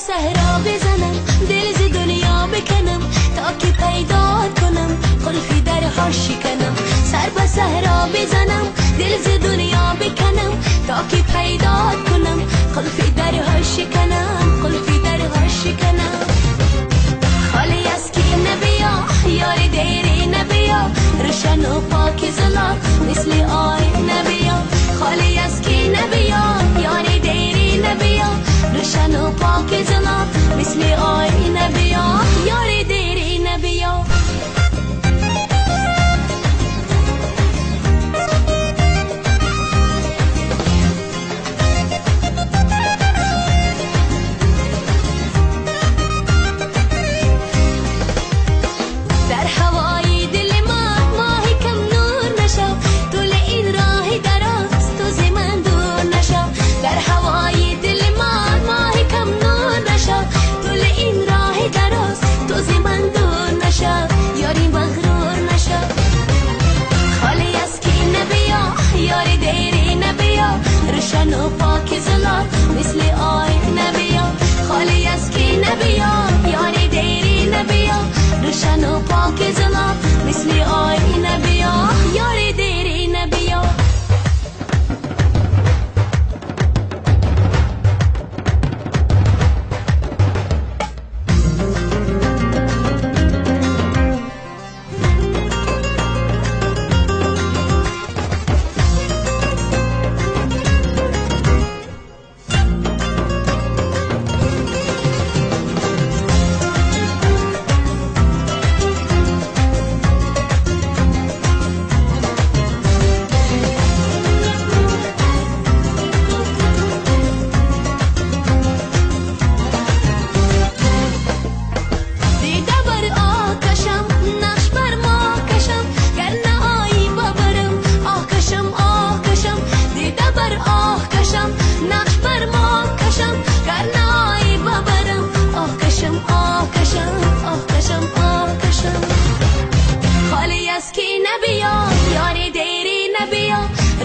صحرا بزنم دل ز دنیا بکنم تا که پیدا کنم قلفی در هر شکنم سر به صحرا بزنم دل ز دنیا بکنم تا که پیدا کنم قلفی در هر شکنم قلفی در هر شکنم خالی از کی نبیا یار دیری نبیا روشن و پاک زلا مثل آی نبیا خالی از کی نبیا یار دیری نبیا روشن و پاک زلا مثل آی نبیا یار دیری نبیا در هوای دل ما ماهی کم نور نشو طول این راه دراز تو ز من دور نشو در هوای دل ما ماهی کم نور نشو طول این راه دراز تو ز من دور نشو یاری مغرور نشو خالی از کی نبیا یار دیری نبیا روشن و پاک زلال مثل آی نبیا خالی از کی نبیا یار دیری نبیا روشن و پاک زلال مثل آی نبیا یار دیری نبیا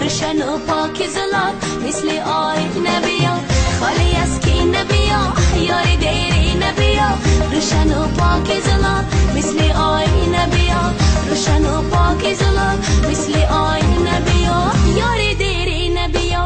روشن و پاک زلال مثل آی نبیا خالی از کی نبیا یار دیری نبیا روشن و پاک زلال مثل آی نبیا روشن و پاک زلال مثل آی نبیا یار دیری نبیا